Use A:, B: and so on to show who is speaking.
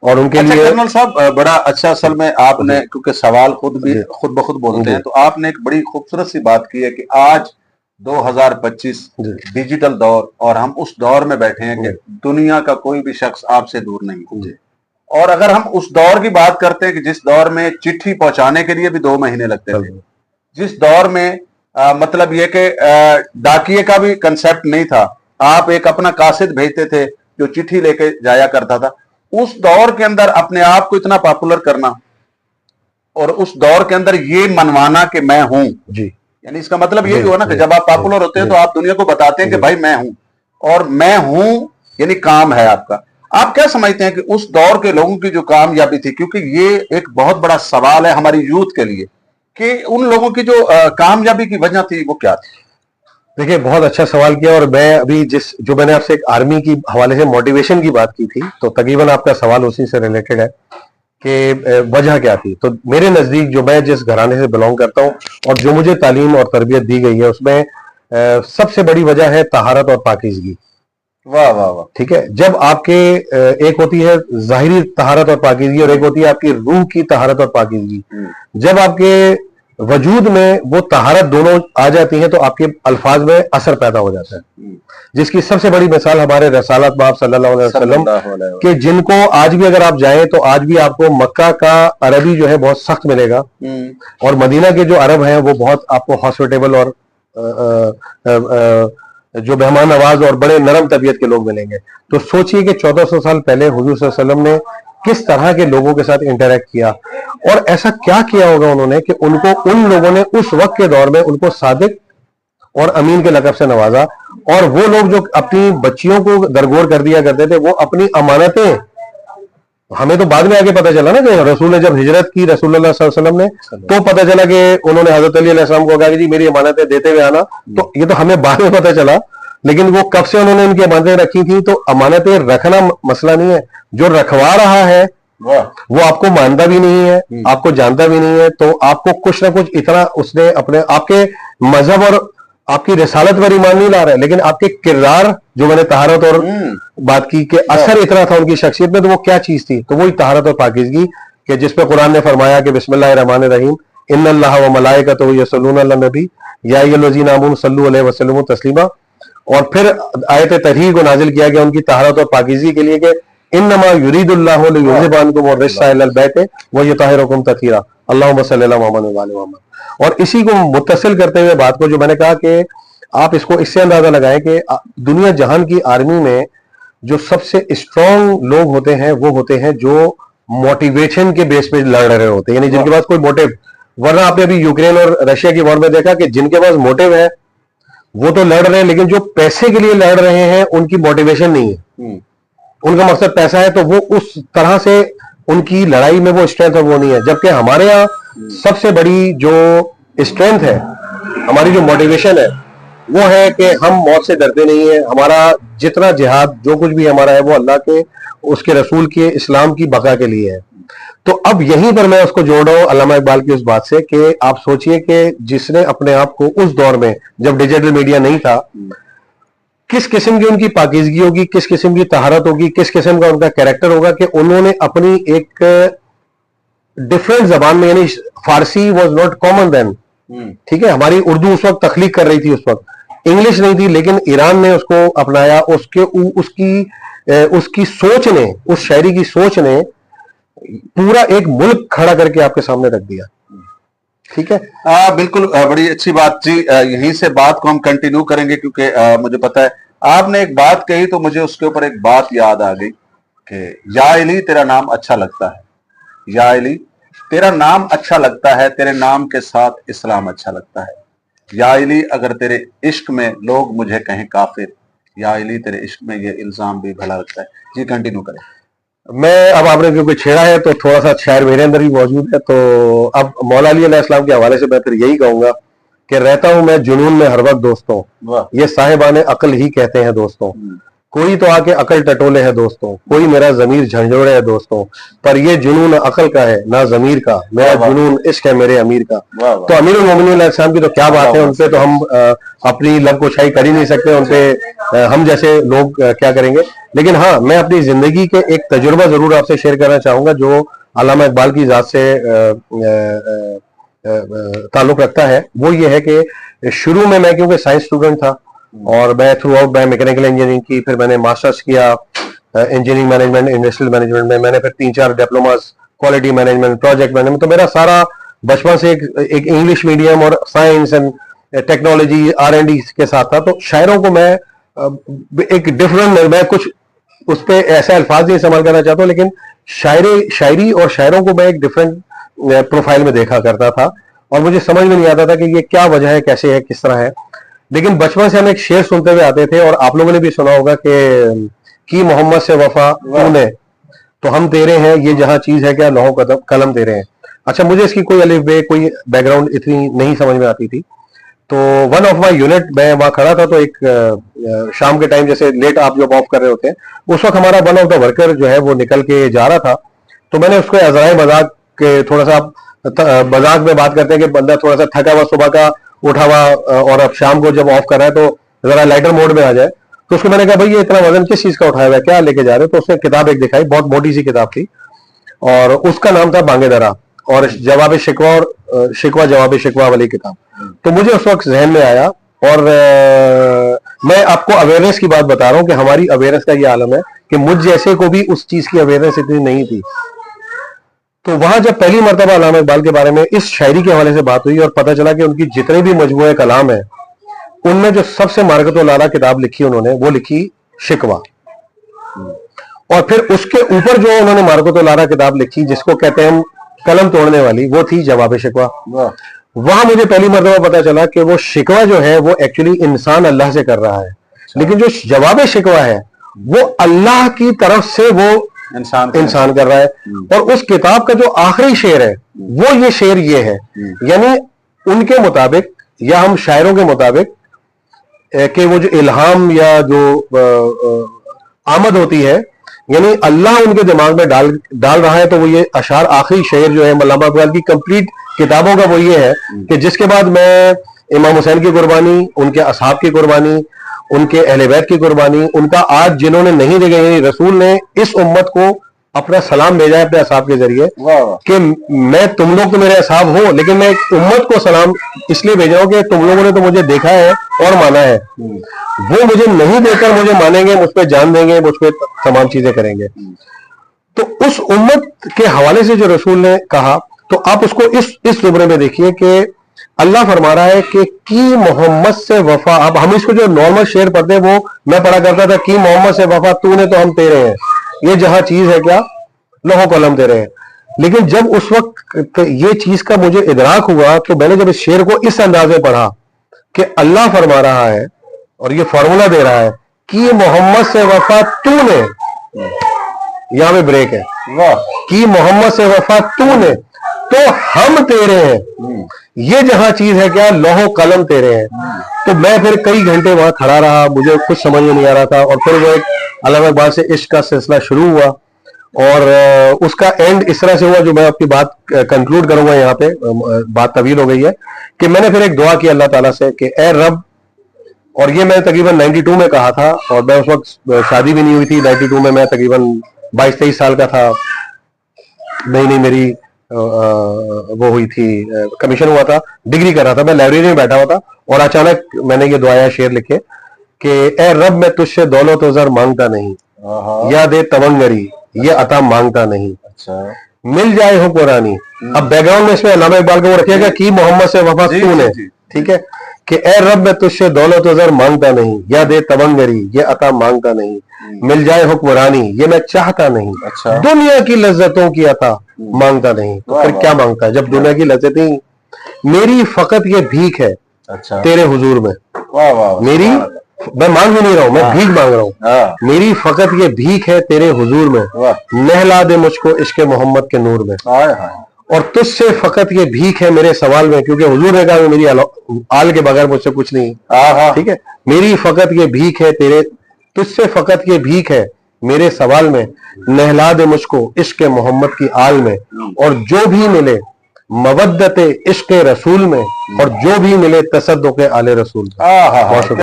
A: और उनके लिए
B: कर्नल साहब बड़ा अच्छा, असल में आपने, क्योंकि सवाल खुद ब खुद बोलते हैं, तो आपने एक बड़ी खूबसूरत सी बात की है कि आज 2025 डिजिटल दौर, और हम उस दौर में बैठे हैं कि दुनिया का कोई भी शख्स आपसे दूर नहीं। और अगर हम उस दौर की बात करते हैं कि जिस दौर में चिट्ठी पहुंचाने के लिए भी 2 महीने लगते थे, जिस दौर में मतलब ये कि डाकिए का भी कंसेप्ट नहीं था, आप एक अपना कासिद भेजते थे जो चिट्ठी लेके जाया करता था, उस दौर के अंदर अपने आप को इतना पॉपुलर करना और उस दौर के अंदर ये मनवाना कि मैं हूं जी, यानी इसका मतलब यही हुआ ना कि जब आप पॉपुलर होते हैं तो आप दुनिया को बताते हैं कि भाई मैं हूं, और मैं हूं यानी काम है आपका। आप क्या समझते हैं कि उस दौर के लोगों की जो कामयाबी थी, क्योंकि ये एक बहुत बड़ा सवाल है हमारी यूथ के लिए, कि उन लोगों की जो कामयाबी की वजह थी वो क्या थी?
A: देखिए, बहुत अच्छा सवाल किया। और मैं अभी जो मैंने आपसे एक आर्मी की हवाले से मोटिवेशन की बात की थी, तो तकरीबन आपका सवाल उसी से रिलेटेड है कि वजह क्या थी। तो मेरे नजदीक, जो मैं जिस घराने से बिलोंग करता हूँ और जो मुझे तालीम और तरबियत दी गई है, उसमें सबसे बड़ी वजह है तहारत और पाकीज़गी।
B: वाह वाह वाह।
A: ठीक है, जब आपके एक होती है ज़ाहिरी तहारत और पाकीज़गी और एक होती है आपकी रूह की तहारत और पाकीज़गी। जब आपके वजूद में वो तहारत दोनों आ जाती हैं तो आपके अल्फाज में असर पैदा हो जाता है, जिसकी सबसे बड़ी मिसाल हमारे रसालत बाप सल्लल्लाहु अलैहि वसल्लम के, जिनको आज भी अगर आप जाएं तो आज भी आपको मक्का का अरबी जो है बहुत सख्त मिलेगा, और मदीना के जो अरब हैं वो बहुत आपको हॉस्पिटेबल और जो मेहमान नवाज और बड़े नरम तबीयत के लोग मिलेंगे। तो सोचिए कि 1400 साल पहले हुजूर सल्लल्लाहु अलैहि वसल्लम ने किस तरह के लोगों के साथ इंटरेक्ट किया, और ऐसा क्या किया होगा उन्होंने कि उनको, उन लोगों ने उस वक्त के दौर में उनको सादिक और अमीन के लक़ब से नवाजा। और वो लोग जो अपनी बच्चियों को दरगोर कर दिया करते थे, वो अपनी अमानतें, हमें तो बाद में आगे पता चला ना कि रसूल ने जब हिजरत की, रसूलुल्लाह सल्लल्लाहु अलैहि वसल्लम ने, तो पता चला कि उन्होंने हजरत अली अलैहिस्सलाम को कहा कि जी मेरी अमानतें देते हुए आना। तो ये तो हमें बाद में पता चला, लेकिन वो कब से उन्होंने उनकी अमानतें रखी थी। तो अमानतें रखना मसला नहीं है, जो रखवा रहा है वो आपको मानता भी नहीं है, आपको जानता भी नहीं है, तो आपको कुछ ना कुछ इतना उसने अपने आपके मजहब और आपकी रिसालत पर ईमान नहीं ला रहा है, लेकिन आपके किरदार, जो मैंने तहारत और बात की कि असर इतना था उनकी शख्सियत में, तो वो क्या चीज थी, तो वही तहारत और पाकीज़गी, कि जिसपे कुरान ने फरमाया कि बिस्मिल्लाहिर्रहमानिर्रहीम इन्नल्लाह व मलाइकतहु यसल्लूना अलन नबी या अय्युहल्लज़ीना आमनू सल्लू अलैहि वसल्लमु तस्लीमा। और फिर आयत तहरीर को नाजिल किया गया उनकी तहारत और पाकीज़गी के लिए कि इन्नमा युरीदुल्लाहु लियुज़हिबा अन्कुम अर्रिज्सा अहलल बैत व युतहिरकुम तत्हीरा अल्लाहुम्मा सल्लि अला मुहम्मद व आलि मुहम्मद। और इसी को मुत्तसिल करते हुए बात को, जो मैंने कहा कि आप इसको इससे अंदाजा लगाएं कि दुनिया जहान की आर्मी में जो सबसे स्ट्रॉन्ग लोग होते हैं वो होते हैं जो मोटिवेशन के बेस पे लड़ रहे होते हैं, यानी जिनके पास कोई मोटिव। वरना आपने अभी यूक्रेन और रशिया की वॉर में देखा कि जिनके पास मोटिव है वो तो लड़ रहे हैं, लेकिन जो पैसे के लिए लड़ रहे हैं उनकी मोटिवेशन नहीं है, उनका मकसद पैसा है, तो वो उस तरह से उनकी लड़ाई में वो स्ट्रेंथ है वो नहीं है। जबकि हमारे यहाँ सबसे बड़ी जो स्ट्रेंथ है, हमारी जो मोटिवेशन है, वो है कि हम मौत से डरते नहीं है। हमारा जितना जिहाद जो कुछ भी हमारा है वो अल्लाह के, उसके रसूल के, इस्लाम की बका के लिए है। तो अब यहीं पर मैं उसको जोड़ रहा हूं अल्लामा इकबाल की उस बात से कि आप सोचिए कि जिसने अपने आप को उस दौर में, जब डिजिटल मीडिया नहीं था, किस किस्म की उनकी पाकीज़गी होगी, किस किस्म की तहारत होगी, किस किस्म का उनका कैरेक्टर होगा कि उन्होंने अपनी एक डिफरेंट जबान में, यानी फारसी वॉज नॉट कॉमन देन, ठीक है, हमारी उर्दू उस वक्त तख्लीक कर रही थी, उस वक्त इंग्लिश नहीं थी, लेकिन ईरान ने उसको अपनाया। उसकी सोच ने, उस शायरी की सोच ने पूरा एक मुल्क खड़ा करके आपके सामने रख दिया। ठीक है,
B: बिल्कुल, बड़ी अच्छी बात जी। यहीं से बात को हम कंटिन्यू करेंगे, क्योंकि मुझे पता है आपने एक बात कही तो मुझे उसके ऊपर एक बात याद आ गई कि या अली तेरा नाम अच्छा लगता है, या अली तेरा नाम अच्छा लगता है, तेरे नाम के साथ इस्लाम अच्छा लगता है, या अली अगर तेरे इश्क में लोग मुझे कहें काफिर, या अली तेरे इश्क में ये इल्जाम भी भला लगता है। जी कंटिन्यू करें।
A: मैं, अब आपने क्योंकि छेड़ा है तो थोड़ा सा शायर मेरे अंदर भी मौजूद है, तो अब मौला अली अलैहिस्सलाम के हवाले से मैं फिर यही कहूंगा कि रहता हूं मैं जुनून में हर वक्त दोस्तों, ये साहिबाने अक्ल ही कहते हैं दोस्तों, कोई तो आके अकल टटोले है दोस्तों, कोई मेरा जमीर झंझोड़े है दोस्तों, पर ये जुनून अकल का है ना जमीर का, मेरा जुनून इश्क है मेरे अमीर का। तो अमीरुल मोमिनीन अलैहिस्सलाम की तो क्या बात है, उनपे तो हम अपनी लब कोशाई कर ही नहीं सकते, उनपे हम जैसे लोग क्या करेंगे। लेकिन हाँ, मैं अपनी जिंदगी के एक तजुर्बा जरूर आपसे शेयर करना चाहूंगा जो अल्लामा इकबाल की जात से ताल्लुक रखता है। वो ये है कि शुरू में मैं क्योंकि साइंस स्टूडेंट था और मैं थ्रू आउट मैं मैकेनिकल इंजीनियरिंग की, फिर मैंने मास्टर्स किया इंजीनियरिंग मैनेजमेंट, इंडस्ट्रियल मैनेजमेंट में, मैंने फिर 3-4 diplomas, quality management, project management. तो मेरा सारा बचपन से एक इंग्लिश मीडियम और साइंस एंड टेक्नोलॉजी R&D के साथ था। तो शायरों को मैं एक डिफरेंट, मैं कुछ उस पर ऐसे अल्फाज नहीं इस्तेमाल करना चाहता हूँ, लेकिन शायरी और शायरों को मैं एक डिफरेंट प्रोफाइल में देखा करता था और मुझे समझ में नहीं आता था कि ये क्या वजह है, कैसे है, किस तरह है। लेकिन बचपन से हम एक शेर सुनते हुए आते थे और आप लोगों ने भी सुना होगा कि मोहम्मद से वफा तूने तो हम तेरे हैं, ये जहां चीज है क्या लौह कलम तेरे हैं। अच्छा, मुझे इसकी कोई अलिफ बे कोई बैकग्राउंड इतनी नहीं समझ में आती थी। तो वन ऑफ माई यूनिट, मैं वहां खड़ा था, तो एक शाम के टाइम जैसे लेट आप जब ऑफ कर रहे होते हैं, उस वक्त हमारा वन ऑफ द वर्कर जो है वो निकल के जा रहा था। तो मैंने उसको अजराए मजाक के, थोड़ा सा मजाक में बात करते हैं कि बंदा थोड़ा सा थका हुआ सुबह का उठा हुआ और अब शाम को जब ऑफ कर रहा है तो जरा लाइटर मोड में आ जाए। तो उसको मैंने कहा भाई ये इतना वजन किस चीज का उठाया हुआ है, क्या लेके जा रहे हो। तो उसने किताब एक दिखाई, बहुत मोटी सी किताब थी और उसका नाम था बांगे दरा और जवाब शिकवा और शिकवा जवाब शिकवा वाली किताब। तो मुझे उस वक्त जहन में आया और मैं आपको अवेयरनेस की बात बता रहा हूं कि हमारी अवेयरनेस का ये आलम है कि मुझ जैसे को भी उस चीज की अवेयरनेस इतनी नहीं थी। तो वहां जब पहली मर्तबा अल्लामा इकबाल के बारे में इस शायरी के हवाले से बात हुई और पता चला कि उनकी जितने भी मजमूए कलाम है उनमें जो सबसे मार्कतुल आला किताब लिखी उन्होंने वो लिखी शिकवा, और फिर उसके ऊपर जो उन्होंने मार्कतुल आला किताब लिखी जिसको कहते हैं कलम तोड़ने वाली, वो थी जवाब शिकवा। वहां मुझे पहली मर्तबा पता चला कि वो शिकवा जो है वो एक्चुअली इंसान अल्लाह से कर रहा है, लेकिन जो जवाब शिकवा है वो अल्लाह की तरफ से वो इंसान कर रहा है। और उस किताब का जो आखिरी शेर है वो ये शेर ये है, यानी उनके मुताबिक या हम शायरों के मुताबिक कि वो जो इल्हाम या जो आमद होती है, यानी अल्लाह उनके दिमाग में डाल रहा है। तो वो ये अशार आखिरी शेर जो है अल्लामा इकबाल की कंप्लीट किताबों का वो ये है कि जिसके बाद मैं इमाम हुसैन की कुर्बानी, उनके असहाब की कुर्बानी, उनके अहले बैत की कुर्बानी, उनका आज जिन्होंने नहीं देखे, यानी रसूल ने इस उम्मत को अपना सलाम भेजा है अपने असहाब के जरिए कि मैं, तुम लोग तो मेरे असहाब हो, लेकिन मैं एक उम्मत को सलाम इसलिए भेज रहा हूं कि तुम लोगों ने तो मुझे देखा है और माना है, वो मुझे नहीं देखकर मुझे मानेंगे, मुझ पर जान देंगे, मुझ पर तमाम चीजें करेंगे। तो उस उम्मत के हवाले से जो रसूल ने कहा, तो आप उसको इस जुमरे में देखिए कि अल्लाह फरमा रहा है कि मोहम्मद से वफा। अब हम इसको जो नॉर्मल शेर पढ़ते हैं वो मैं पढ़ा करता था कि मोहम्मद से वफा तूने तो हम तेरे हैं, ये जहां चीज है क्या लोहो कलम तेरे हैं। लेकिन जब उस वक्त ये चीज का मुझे इदराक हुआ तो मैंने जब इस शेर को इस अंदाज में पढ़ा कि अल्लाह फरमा रहा है और ये फॉर्मूला दे रहा है कि मोहम्मद से वफा तूने, यहां पे ब्रेक है, वाह, कि मोहम्मद से वफा तूने तो हम तेरे हैं, ये जहां चीज है क्या लोहो कलम तेरे हैं। तो मैं फिर कई घंटे वहां खड़ा रहा, मुझे कुछ समझ में नहीं आ रहा था और फिर वो एक अल्लामा इकबाल से इश्क का सिलसिला शुरू हुआ और उसका एंड इस तरह से हुआ, जो मैं आपकी बात कंक्लूड करूंगा यहाँ पे, बात तवील हो गई है, कि मैंने फिर एक दुआ की अल्लाह ताला से कि ए रब, और ये मैं तकरीबन 92 में कहा था और मैं उस वक्त शादी भी नहीं हुई थी। 92 में मैं तकरीबन 22-23 साल का था, नई मेरी वो हुई थी, कमीशन हुआ था, डिग्री कर रहा था, मैं लाइब्रेरी में बैठा हुआ था और अचानक मैंने ये दुआया शेर लिखे कि ए रब मैं तुझसे दौलत व ज़र मांगता नहीं, या दे तवंगरी ये अता मांगता नहीं, अच्छा मिल जाए हो कुरानी। अब बैकग्राउंड में इसमें अल्लामा इकबाल को वो रखिएगा कि मोहम्मद से वफा तूने, ठीक है, कि ए रब मैं तुझसे दौलत व ज़र मांगता नहीं, या दे तवंगरी ये अता मांगता नहीं, मिल जाए हुक्मरानी ये मैं चाहता नहीं, अच्छा दुनिया की लज्जतों की अता मांगता नहीं। तो फिर क्या मांगता है जब दुनिया की लज्जतें, मेरी फकत ये भीख है, अच्छा तेरे हुजूर में, वाह वाह, मेरी, मैं मांग भी नहीं रहा हूं, मैं भीख मांग रहा हूं, मेरी फकत ये भीख है तेरे हुजूर में, नहला दे मुझको इश्क मोहम्मद के नूर में, और तुझसे फकत ये भीख है मेरे सवाल में, क्योंकि हुजूर ने कहा मेरी आल के बगैर मुझसे कुछ नहीं, ठीक है, मेरी फकत ये भीख है तेरे तुझसे फकत ये भीख है मेरे सवाल में, नहला दे मुझको इश्क मोहम्मद की आल में, और जो भी मिले मवद्दत इश्क रसूल में, और जो भी मिले तसद्दुक़ आले रसूल में। बहुत शुक्रिया।